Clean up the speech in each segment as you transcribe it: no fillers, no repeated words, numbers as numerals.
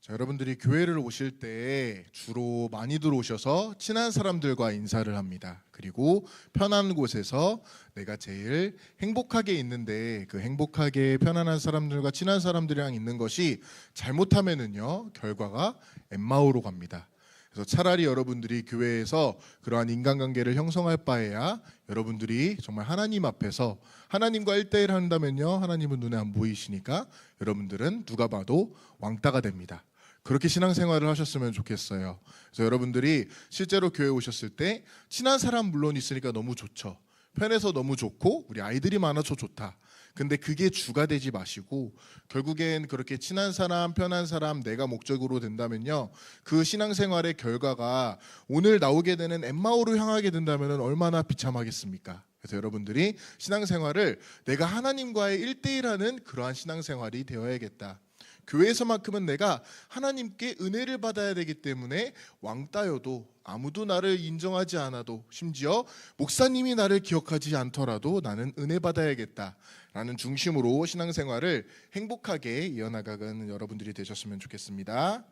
자, 여러분들이 교회를 오실 때 주로 많이들 오셔서 친한 사람들과 인사를 합니다. 그리고 편한 곳에서 내가 제일 행복하게 있는데 그 행복하게 편안한 사람들과 친한 사람들이랑 있는 것이 잘못하면은요 결과가 엠마오로 갑니다. 그래서 차라리 여러분들이 교회에서 그러한 인간관계를 형성할 바에야 여러분들이 정말 하나님 앞에서 하나님과 1대1 한다면요 하나님은 눈에 안 보이시니까 여러분들은 누가 봐도 왕따가 됩니다. 그렇게 신앙생활을 하셨으면 좋겠어요. 그래서 여러분들이 실제로 교회 오셨을 때 친한 사람 물론 있으니까 너무 좋죠. 편해서 너무 좋고 우리 아이들이 많아서 좋다. 근데 그게 주가 되지 마시고 결국엔 그렇게 친한 사람, 편한 사람, 내가 목적으로 된다면요 그 신앙생활의 결과가 오늘 나오게 되는 엠마오로 향하게 된다면 얼마나 비참하겠습니까? 그래서 여러분들이 신앙생활을 내가 하나님과의 1대1하는 그러한 신앙생활이 되어야겠다. 교회에서만큼은 내가 하나님께 은혜를 받아야 되기 때문에 왕따여도 아무도 나를 인정하지 않아도 심지어 목사님이 나를 기억하지 않더라도 나는 은혜 받아야겠다라는 중심으로 신앙생활을 행복하게 이어나가는 여러분들이 되셨으면 좋겠습니다.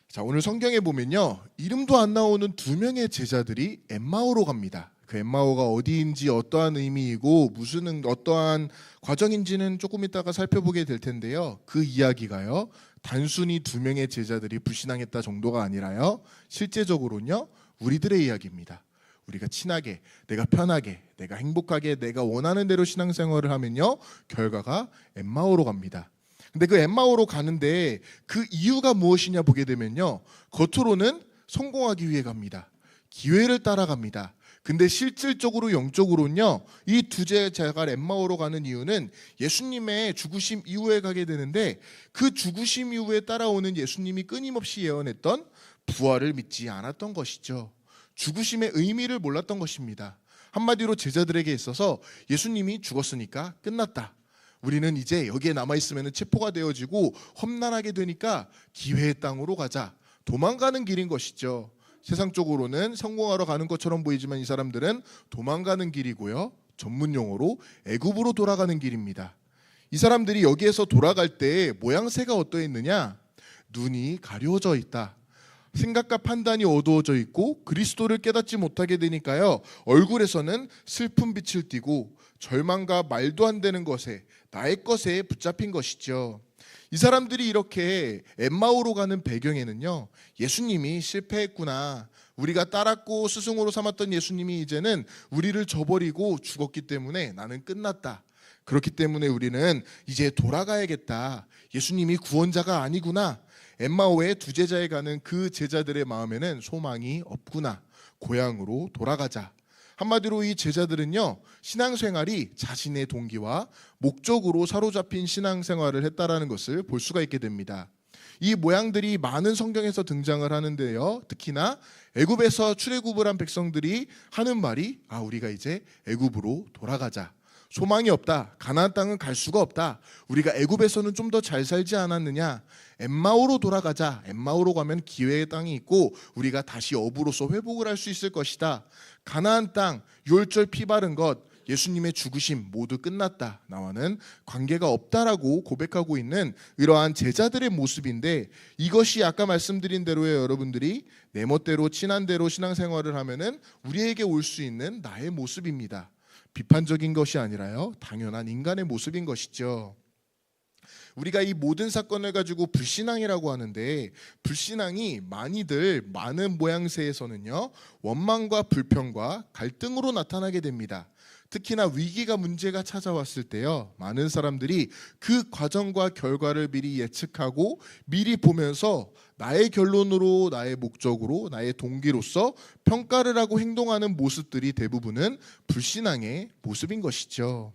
자, 오늘 성경에 보면요 이름도 안 나오는 2명의 제자들이 엠마오로 갑니다. 그 엠마오가 어디인지 어떠한 의미이고 무슨 어떠한 과정인지는 조금 이따가 살펴보게 될 텐데요. 그 이야기가요 단순히 2명의 제자들이 불신앙했다 정도가 아니라요 실제적으로는요 우리들의 이야기입니다. 우리가 친하게, 내가 편하게, 내가 행복하게, 내가 원하는 대로 신앙생활을 하면요 결과가 엠마오로 갑니다. 근데 그 엠마오로 가는데 그 이유가 무엇이냐 보게 되면요 겉으로는 성공하기 위해 갑니다. 기회를 따라갑니다. 근데 실질적으로 영적으로는요 이 2제자가 엠마오로 가는 이유는 예수님의 죽으심 이후에 가게 되는데 그 죽으심 이후에 따라오는 예수님이 끊임없이 예언했던 부활을 믿지 않았던 것이죠. 죽으심의 의미를 몰랐던 것입니다. 한마디로 제자들에게 있어서 예수님이 죽었으니까 끝났다. 우리는 이제 여기에 남아있으면 체포가 되어지고 험난하게 되니까 기회의 땅으로 가자. 도망가는 길인 것이죠. 세상적으로는 성공하러 가는 것처럼 보이지만 이 사람들은 도망가는 길이고요. 전문 용어로 애굽으로 돌아가는 길입니다. 이 사람들이 여기에서 돌아갈 때 모양새가 어떠했느냐? 눈이 가려져 있다. 생각과 판단이 어두워져 있고 그리스도를 깨닫지 못하게 되니까요. 얼굴에서는 슬픈 빛을 띠고 절망과 말도 안 되는 것에 나의 것에 붙잡힌 것이죠. 이 사람들이 이렇게 엠마오로 가는 배경에는요 예수님이 실패했구나. 우리가 따랐고 스승으로 삼았던 예수님이 이제는 우리를 저버리고 죽었기 때문에 나는 끝났다. 그렇기 때문에 우리는 이제 돌아가야겠다. 예수님이 구원자가 아니구나. 엠마오의 2제자에 가는 그 제자들의 마음에는 소망이 없구나. 고향으로 돌아가자. 한마디로 이 제자들은요 신앙생활이 자신의 동기와 목적으로 사로잡힌 신앙생활을 했다라는 것을 볼 수가 있게 됩니다. 이 모양들이 많은 성경에서 등장을 하는데요 특히나 애굽에서 출애굽을 한 백성들이 하는 말이 우리가 이제 애굽으로 돌아가자. 소망이 없다. 가나안 땅은 갈 수가 없다. 우리가 애굽에서는 좀 더 잘 살지 않았느냐. 엠마오로 돌아가자. 엠마오로 가면 기회의 땅이 있고 우리가 다시 어부로서 회복을 할 수 있을 것이다. 가나안 땅, 유월절 피 바른 것, 예수님의 죽으심 모두 끝났다. 나와는 관계가 없다라고 고백하고 있는 이러한 제자들의 모습인데 이것이 아까 말씀드린 대로의 여러분들이 내 멋대로 친한 대로 신앙생활을 하면은 우리에게 올 수 있는 나의 모습입니다. 비판적인 것이 아니라요 당연한 인간의 모습인 것이죠. 우리가 이 모든 사건을 가지고 불신앙이라고 하는데 불신앙이 많은 모양새에서는요 원망과 불평과 갈등으로 나타나게 됩니다. 특히나 위기가 문제가 찾아왔을 때요 많은 사람들이 그 과정과 결과를 미리 예측하고 미리 보면서 나의 결론으로 나의 목적으로 나의 동기로서 평가를 하고 행동하는 모습들이 대부분은 불신앙의 모습인 것이죠.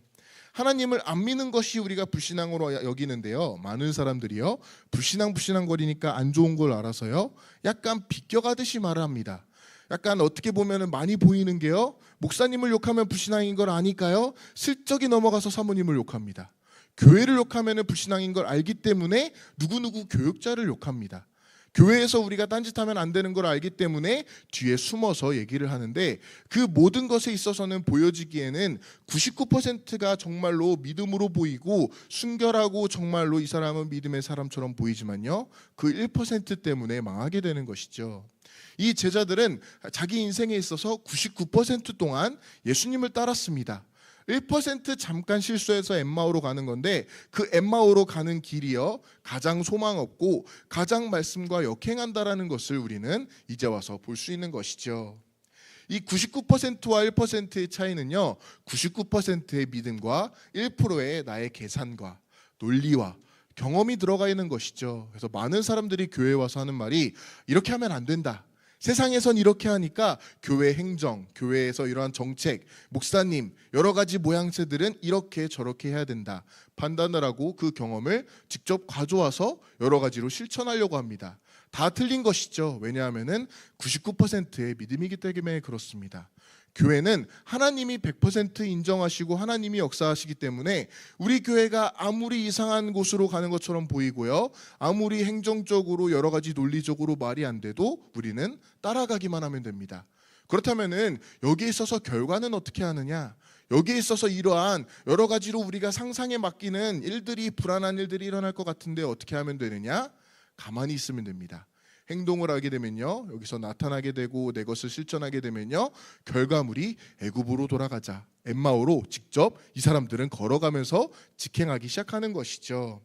하나님을 안 믿는 것이 우리가 불신앙으로 여기는데요 많은 사람들이요 불신앙거리니까 안 좋은 걸 알아서요 약간 비껴가듯이 말을 합니다. 약간 어떻게 보면 많이 보이는 게요 목사님을 욕하면 불신앙인 걸 아니까요 슬쩍이 넘어가서 사모님을 욕합니다. 교회를 욕하면 불신앙인 걸 알기 때문에 누구누구 교육자를 욕합니다. 교회에서 우리가 딴짓하면 안 되는 걸 알기 때문에 뒤에 숨어서 얘기를 하는데, 그 모든 것에 있어서는 보여지기에는 99%가 정말로 믿음으로 보이고 순결하고 정말로 이 사람은 믿음의 사람처럼 보이지만요, 그 1% 때문에 망하게 되는 것이죠. 이 제자들은 자기 인생에 있어서 99% 동안 예수님을 따랐습니다. 1% 잠깐 실수해서 엠마오로 가는 건데, 그 엠마오로 가는 길이요 가장 소망 없고 가장 말씀과 역행한다라는 것을 우리는 이제 와서 볼 수 있는 것이죠. 이 99%와 1%의 차이는요, 99%의 믿음과 1%의 나의 계산과 논리와 경험이 들어가 있는 것이죠. 그래서 많은 사람들이 교회에 와서 하는 말이, 이렇게 하면 안 된다, 세상에선 이렇게 하니까 교회 행정, 교회에서 이러한 정책, 목사님, 여러 가지 모양새들은 이렇게 저렇게 해야 된다 판단을 하고 그 경험을 직접 가져와서 여러 가지로 실천하려고 합니다. 다 틀린 것이죠. 왜냐하면 99%의 믿음이기 때문에 그렇습니다. 교회는 하나님이 100% 인정하시고 하나님이 역사하시기 때문에 우리 교회가 아무리 이상한 곳으로 가는 것처럼 보이고요, 아무리 행정적으로 여러 가지 논리적으로 말이 안 돼도 우리는 따라가기만 하면 됩니다. 그렇다면은 여기에 있어서 결과는 어떻게 하느냐? 여기에 있어서 이러한 여러 가지로 우리가 상상에 맡기는 일들이, 불안한 일들이 일어날 것 같은데 어떻게 하면 되느냐? 가만히 있으면 됩니다. 행동을 하게 되면요, 여기서 나타나게 되고 내 것을 실천하게 되면요, 결과물이 애굽으로 돌아가자, 엠마오로 직접 이 사람들은 걸어가면서 직행하기 시작하는 것이죠.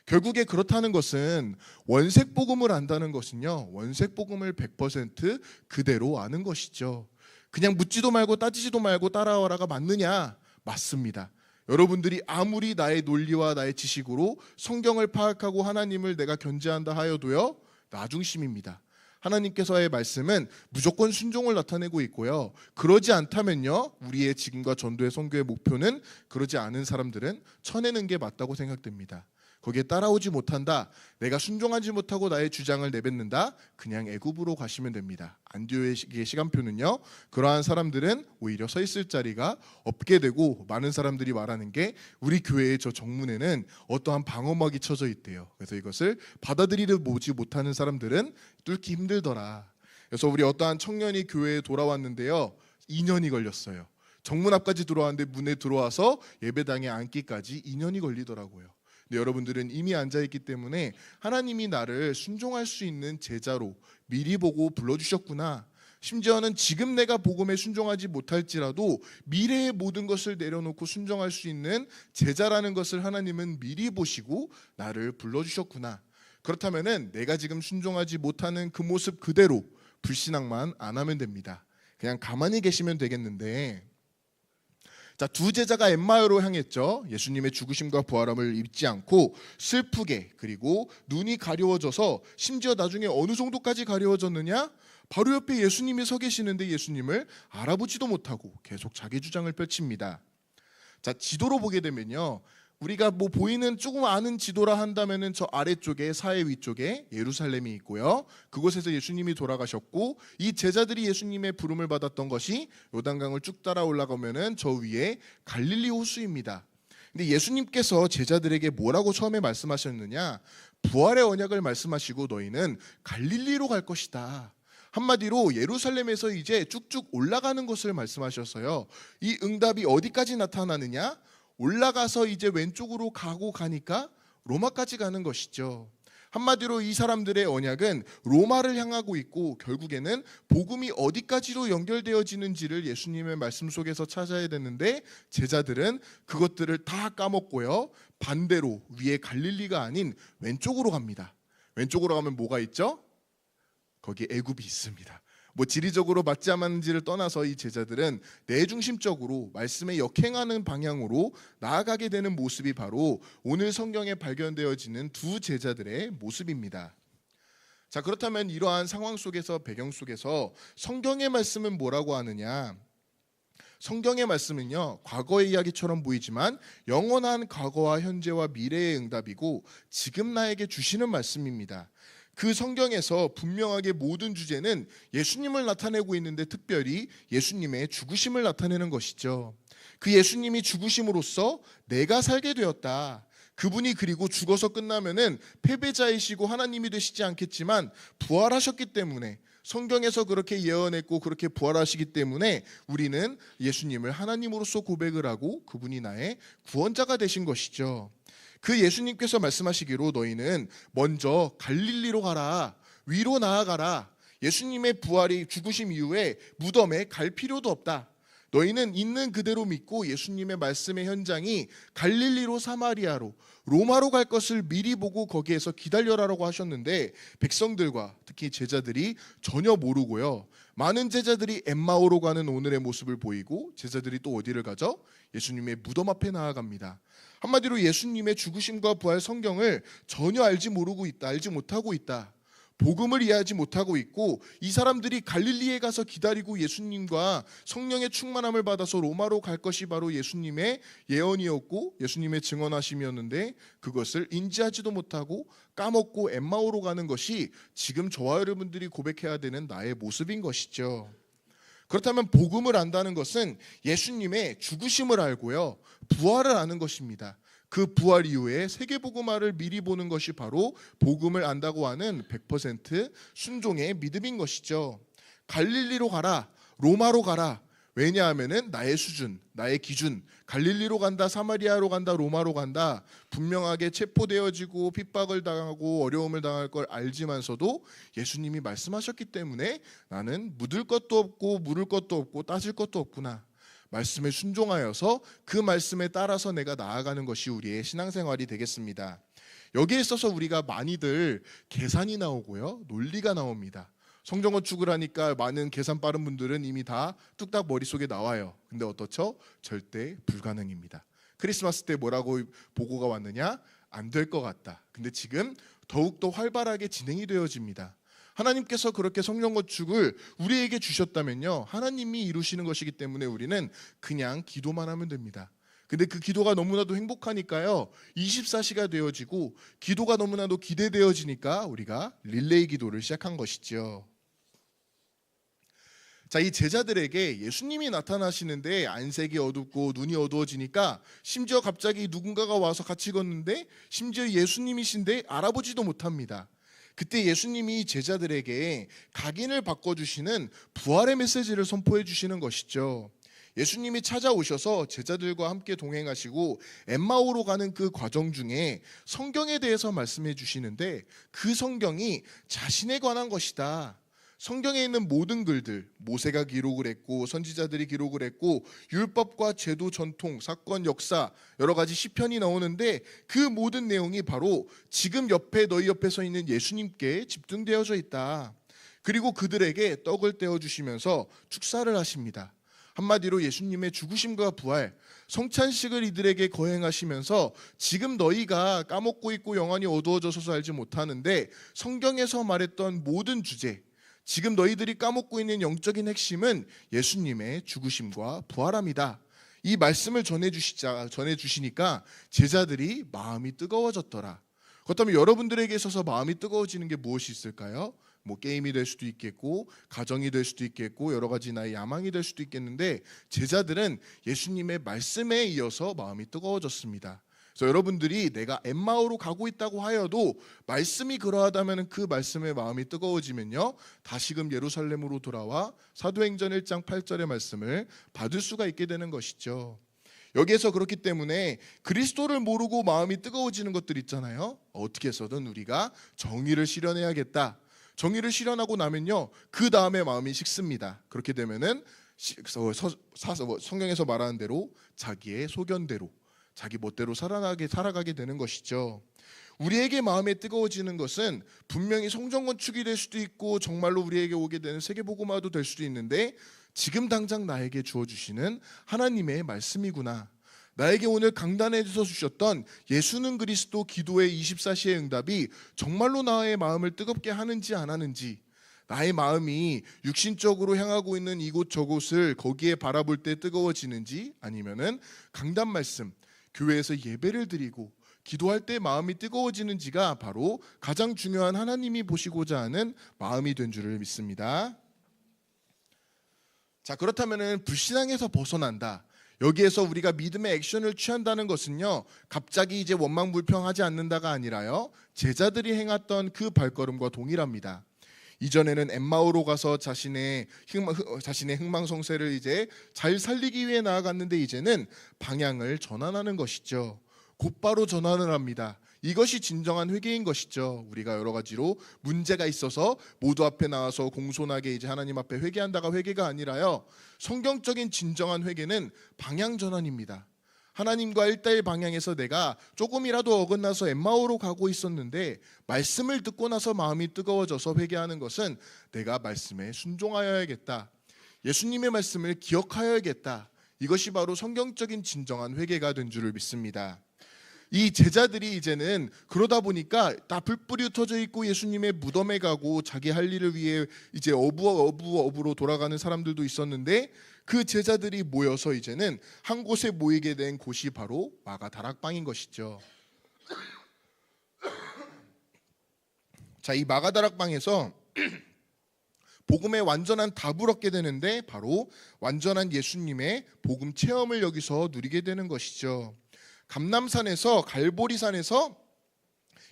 결국에 그렇다는 것은, 원색 복음을 안다는 것은요, 원색 복음을 100% 그대로 아는 것이죠. 그냥 묻지도 말고 따지지도 말고 따라와라가 맞느냐? 맞습니다. 여러분들이 아무리 나의 논리와 나의 지식으로 성경을 파악하고 하나님을 내가 견제한다 하여도요, 나중심입니다. 하나님께서의 말씀은 무조건 순종을 나타내고 있고요, 그러지 않다면요, 우리의 지금과 전도의 선교의 목표는 그러지 않은 사람들은 쳐내는 게 맞다고 생각됩니다. 거기에 따라오지 못한다, 내가 순종하지 못하고 나의 주장을 내뱉는다, 그냥 애굽으로 가시면 됩니다. 안디옥의 시간표는요, 그러한 사람들은 오히려 서 있을 자리가 없게 되고, 많은 사람들이 말하는 게 우리 교회의 저 정문에는 어떠한 방어막이 쳐져 있대요. 그래서 이것을 받아들이려 보지 못하는 사람들은 뚫기 힘들더라. 그래서 우리 어떠한 청년이 교회에 돌아왔는데요, 2년이 걸렸어요. 정문 앞까지 들어왔는데 문에 들어와서 예배당에 앉기까지 2년이 걸리더라고요. 근데 여러분들은 이미 앉아있기 때문에 하나님이 나를 순종할 수 있는 제자로 미리 보고 불러주셨구나. 심지어는 지금 내가 복음에 순종하지 못할지라도 미래의 모든 것을 내려놓고 순종할 수 있는 제자라는 것을 하나님은 미리 보시고 나를 불러주셨구나. 그렇다면 내가 지금 순종하지 못하는 그 모습 그대로 불신앙만 안 하면 됩니다. 그냥 가만히 계시면 되겠는데, 자, 두 제자가 엠마오로 향했죠. 예수님의 죽으심과 부활함을 잊지 않고 슬프게, 그리고 눈이 가려워져서, 심지어 나중에 어느 정도까지 가려워졌느냐? 바로 옆에 예수님이 서 계시는데 예수님을 알아보지도 못하고 계속 자기 주장을 펼칩니다. 자, 지도로 보게 되면요, 우리가 뭐 보이는 조금 아는 지도라 한다면은 저 아래쪽에, 사해 위쪽에 예루살렘이 있고요, 그곳에서 예수님이 돌아가셨고, 이 제자들이 예수님의 부름을 받았던 것이 요단강을 쭉 따라 올라가면은 저 위에 갈릴리 호수입니다. 근데 예수님께서 제자들에게 뭐라고 처음에 말씀하셨느냐? 부활의 언약을 말씀하시고 너희는 갈릴리로 갈 것이다. 한마디로 예루살렘에서 이제 쭉쭉 올라가는 것을 말씀하셨어요. 이 응답이 어디까지 나타나느냐? 올라가서 이제 왼쪽으로 가니까 로마까지 가는 것이죠. 한마디로 이 사람들의 언약은 로마를 향하고 있고, 결국에는 복음이 어디까지로 연결되어지는지를 예수님의 말씀 속에서 찾아야 되는데, 제자들은 그것들을 다 까먹고요, 반대로 위에 갈릴리가 아닌 왼쪽으로 갑니다. 왼쪽으로 가면 뭐가 있죠? 거기에 애굽이 있습니다. 뭐 지리적으로 맞지 않는지를 떠나서 이 제자들은 내중심적으로 말씀에 역행하는 방향으로 나아가게 되는 모습이 바로 오늘 성경에 발견되어지는 두 제자들의 모습입니다. 자, 그렇다면 이러한 상황 속에서, 배경 속에서 성경의 말씀은 뭐라고 하느냐? 성경의 말씀은요, 과거의 이야기처럼 보이지만 영원한 과거와 현재와 미래의 응답이고 지금 나에게 주시는 말씀입니다. 그 성경에서 분명하게 모든 주제는 예수님을 나타내고 있는데, 특별히 예수님의 죽으심을 나타내는 것이죠. 그 예수님이 죽으심으로써 내가 살게 되었다. 그분이 그리고 죽어서 끝나면은 패배자이시고 하나님이 되시지 않겠지만 부활하셨기 때문에, 성경에서 그렇게 예언했고 그렇게 부활하시기 때문에 우리는 예수님을 하나님으로서 고백을 하고 그분이 나의 구원자가 되신 것이죠. 그 예수님께서 말씀하시기로 너희는 먼저 갈릴리로 가라, 위로 나아가라. 예수님의 부활이 죽으심 이후에 무덤에 갈 필요도 없다. 너희는 있는 그대로 믿고 예수님의 말씀의 현장이 갈릴리로, 사마리아로, 로마로 갈 것을 미리 보고 거기에서 기다려라라고 하셨는데, 백성들과 특히 제자들이 전혀 모르고요, 많은 제자들이 엠마오로 가는 오늘의 모습을 보이고 제자들이 또 어디를 가죠? 예수님의 무덤 앞에 나아갑니다. 한마디로 예수님의 죽으심과 부활 성경을 전혀 알지 못하고 있다. 복음을 이해하지 못하고 있고, 이 사람들이 갈릴리에 가서 기다리고 예수님과 성령의 충만함을 받아서 로마로 갈 것이 바로 예수님의 예언이었고 예수님의 증언하심이었는데, 그것을 인지하지도 못하고 까먹고 엠마오로 가는 것이 지금 저와 여러분들이 고백해야 되는 나의 모습인 것이죠. 그렇다면 복음을 안다는 것은 예수님의 죽으심을 알고요, 부활을 아는 것입니다. 그 부활 이후에 세계복음화를 미리 보는 것이 바로 복음을 안다고 하는 100% 순종의 믿음인 것이죠. 갈릴리로 가라, 로마로 가라. 왜냐하면은 나의 수준, 나의 기준, 갈릴리로 간다, 사마리아로 간다, 로마로 간다, 분명하게 체포되어지고 핍박을 당하고 어려움을 당할 걸 알지만서도 예수님이 말씀하셨기 때문에 나는 묻을 것도 없고 물을 것도 없고 따질 것도 없구나. 말씀에 순종하여서 그 말씀에 따라서 내가 나아가는 것이 우리의 신앙생활이 되겠습니다. 여기에 있어서 우리가 많이들 계산이 나오고요, 논리가 나옵니다. 성경 건축을 하니까 많은 계산 빠른 분들은 이미 다 뚝딱 머릿속에 나와요. 근데 어떻죠? 절대 불가능입니다. 크리스마스 때 뭐라고 보고가 왔느냐? 안 될 것 같다. 근데 지금 더욱더 활발하게 진행이 되어집니다. 하나님께서 그렇게 성령 건축을 우리에게 주셨다면요, 하나님이 이루시는 것이기 때문에 우리는 그냥 기도만 하면 됩니다. 근데 그 기도가 너무나도 행복하니까요, 24시가 되어지고 기도가 너무나도 기대되어지니까 우리가 릴레이 기도를 시작한 것이죠. 자, 이 제자들에게 예수님이 나타나시는데 안색이 어둡고 눈이 어두워지니까, 심지어 갑자기 누군가가 와서 같이 걷는데 심지어 예수님이신데 알아보지도 못합니다. 그때 예수님이 제자들에게 각인을 바꿔주시는 부활의 메시지를 선포해 주시는 것이죠. 예수님이 찾아오셔서 제자들과 함께 동행하시고 엠마오로 가는 그 과정 중에 성경에 대해서 말씀해 주시는데, 그 성경이 자신에 관한 것이다. 성경에 있는 모든 글들, 모세가 기록을 했고 선지자들이 기록을 했고 율법과 제도, 전통, 사건, 역사, 여러 가지 시편이 나오는데, 그 모든 내용이 바로 지금 너희 옆에 서 있는 예수님께 집중되어져 있다. 그리고 그들에게 떡을 떼어주시면서 축사를 하십니다. 한마디로 예수님의 죽으심과 부활, 성찬식을 이들에게 거행하시면서 지금 너희가 까먹고 있고 영안이 어두워져서 알지 못하는데, 성경에서 말했던 모든 주제, 지금 너희들이 까먹고 있는 영적인 핵심은 예수님의 죽으심과 부활함이다. 이 말씀을 전해주시니까 제자들이 마음이 뜨거워졌더라. 그렇다면 여러분들에게 있어서 마음이 뜨거워지는 게 무엇이 있을까요? 게임이 될 수도 있겠고, 가정이 될 수도 있겠고, 여러 가지 나의 야망이 될 수도 있겠는데, 제자들은 예수님의 말씀에 이어서 마음이 뜨거워졌습니다. 그래서 여러분들이 내가 엠마오로 가고 있다고 하여도 말씀이 그러하다면 그 말씀에 마음이 뜨거워지면요, 다시금 예루살렘으로 돌아와 사도행전 1장 8절의 말씀을 받을 수가 있게 되는 것이죠. 여기에서 그렇기 때문에 그리스도를 모르고 마음이 뜨거워지는 것들 있잖아요. 어떻게 해서든 우리가 정의를 실현해야겠다. 정의를 실현하고 나면요, 그 다음에 마음이 식습니다. 그렇게 되면은 성경에서 말하는 대로 자기의 소견대로, 자기 멋대로 살아가게 되는 것이죠. 우리에게 마음에 뜨거워지는 것은 분명히 성전 건축이 될 수도 있고 정말로 우리에게 오게 되는 세계복음화도 될 수도 있는데, 지금 당장 나에게 주어주시는 하나님의 말씀이구나. 나에게 오늘 강단에서 주셨던 예수는 그리스도 기도의 24시의 응답이 정말로 나의 마음을 뜨겁게 하는지 안 하는지, 나의 마음이 육신적으로 향하고 있는 이곳 저곳을 거기에 바라볼 때 뜨거워지는지, 아니면은 강단 말씀, 교회에서 예배를 드리고 기도할 때 마음이 뜨거워지는지가 바로 가장 중요한 하나님이 보시고자 하는 마음이 된 줄을 믿습니다. 자, 그렇다면은 불신앙에서 벗어난다, 여기에서 우리가 믿음의 액션을 취한다는 것은요, 갑자기 이제 원망불평하지 않는다가 아니라요, 제자들이 행했던 그 발걸음과 동일합니다. 이전에는 엠마오로 가서 자신의 흥망성쇠를 이제 잘 살리기 위해 나아갔는데, 이제는 방향을 전환하는 것이죠. 곧바로 전환을 합니다. 이것이 진정한 회개인 것이죠. 우리가 여러 가지로 문제가 있어서 모두 앞에 나와서 공손하게 이제 하나님 앞에 회개한다가 회개가 아니라요, 성경적인 진정한 회개는 방향 전환입니다. 하나님과 1대1 방향에서 내가 조금이라도 어긋나서 엠마오로 가고 있었는데, 말씀을 듣고 나서 마음이 뜨거워져서 회개하는 것은 내가 말씀에 순종하여야겠다, 예수님의 말씀을 기억하여야겠다, 이것이 바로 성경적인 진정한 회개가 된 줄을 믿습니다. 이 제자들이 이제는 그러다 보니까 다 불불이 흩어져 있고 예수님의 무덤에 가고 자기 할 일을 위해 이제 어부로 돌아가는 사람들도 있었는데, 그 제자들이 모여서 이제는 한 곳에 모이게 된 곳이 바로 마가다락방인 것이죠. 자, 이 마가다락방에서 복음의 완전한 답을 얻게 되는데, 바로 완전한 예수님의 복음 체험을 여기서 누리게 되는 것이죠. 감람산에서, 갈보리산에서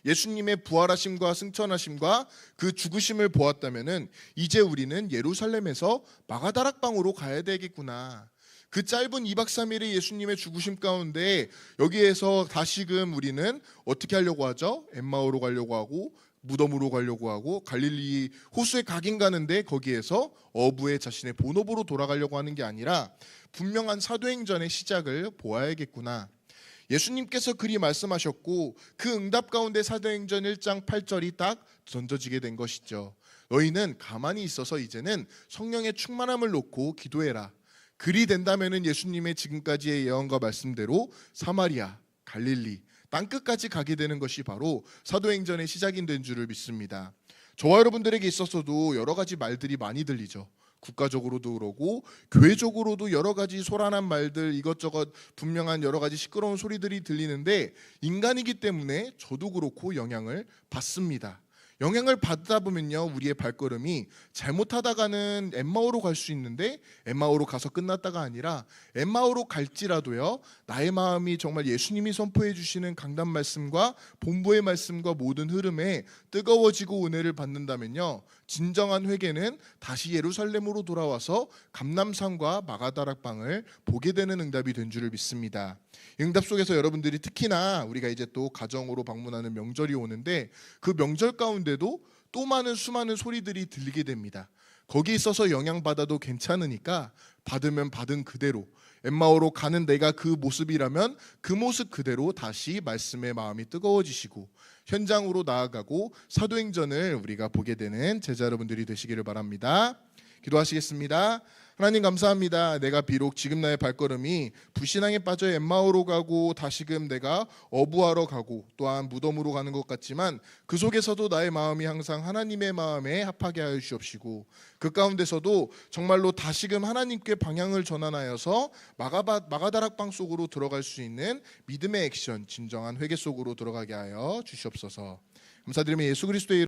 예수님의 부활하심과 승천하심과 그 죽으심을 보았다면은 이제 우리는 예루살렘에서 마가다락방으로 가야 되겠구나. 그 짧은 2박 3일의 예수님의 죽으심 가운데 여기에서 다시금 우리는 어떻게 하려고 하죠? 엠마오로 가려고 하고, 무덤으로 가려고 하고, 갈릴리 호수에 가긴 가는데 거기에서 어부의 자신의 본업으로 돌아가려고 하는 게 아니라 분명한 사도행전의 시작을 보아야겠구나. 예수님께서 그리 말씀하셨고, 그 응답 가운데 사도행전 1장 8절이 딱 던져지게 된 것이죠. 너희는 가만히 있어서 이제는 성령의 충만함을 놓고 기도해라. 그리 된다면은 예수님의 지금까지의 예언과 말씀대로 사마리아, 갈릴리, 땅끝까지 가게 되는 것이 바로 사도행전의 시작인 된 줄을 믿습니다. 저와 여러분들에게 있어서도 여러 가지 말들이 많이 들리죠. 국가적으로도 그러고 교회적으로도 여러 가지 소란한 말들, 이것저것 분명한 여러 가지 시끄러운 소리들이 들리는데, 인간이기 때문에 저도 그렇고 영향을 받습니다. 영향을 받다 보면요, 우리의 발걸음이 잘못하다가는 엠마오로 갈 수 있는데, 엠마오로 가서 끝났다가 아니라 엠마오로 갈지라도요, 나의 마음이 정말 예수님이 선포해 주시는 강단 말씀과 본보의 말씀과 모든 흐름에 뜨거워지고 은혜를 받는다면요, 진정한 회개는 다시 예루살렘으로 돌아와서 감람산과 마가다락방을 보게 되는 응답이 된 줄을 믿습니다. 응답 속에서 여러분들이 특히나 우리가 이제 또 가정으로 방문하는 명절이 오는데, 그 명절 가운데도 또 수많은 소리들이 들리게 됩니다. 거기 있어서 영향받아도 괜찮으니까 받으면 받은 그대로, 엠마오로 가는 내가 그 모습이라면 그 모습 그대로 다시 말씀에 마음이 뜨거워지시고 현장으로 나아가고 사도행전을 우리가 보게 되는 제자 여러분들이 되시기를 바랍니다. 기도하시겠습니다. 하나님 감사합니다. 내가 비록 지금 나의 발걸음이 불신앙에 빠져 엠마오로 가고 다시금 내가 어부하러 가고 또한 무덤으로 가는 것 같지만, 그 속에서도 나의 마음이 항상 하나님의 마음에 합하게 하여 주옵시고, 그 가운데서도 정말로 다시금 하나님께 방향을 전환하여서 마가다락방 속으로 들어갈 수 있는 믿음의 액션, 진정한 회개 속으로 들어가게 하여 주시옵소서. 감사드리며 예수 그리스도의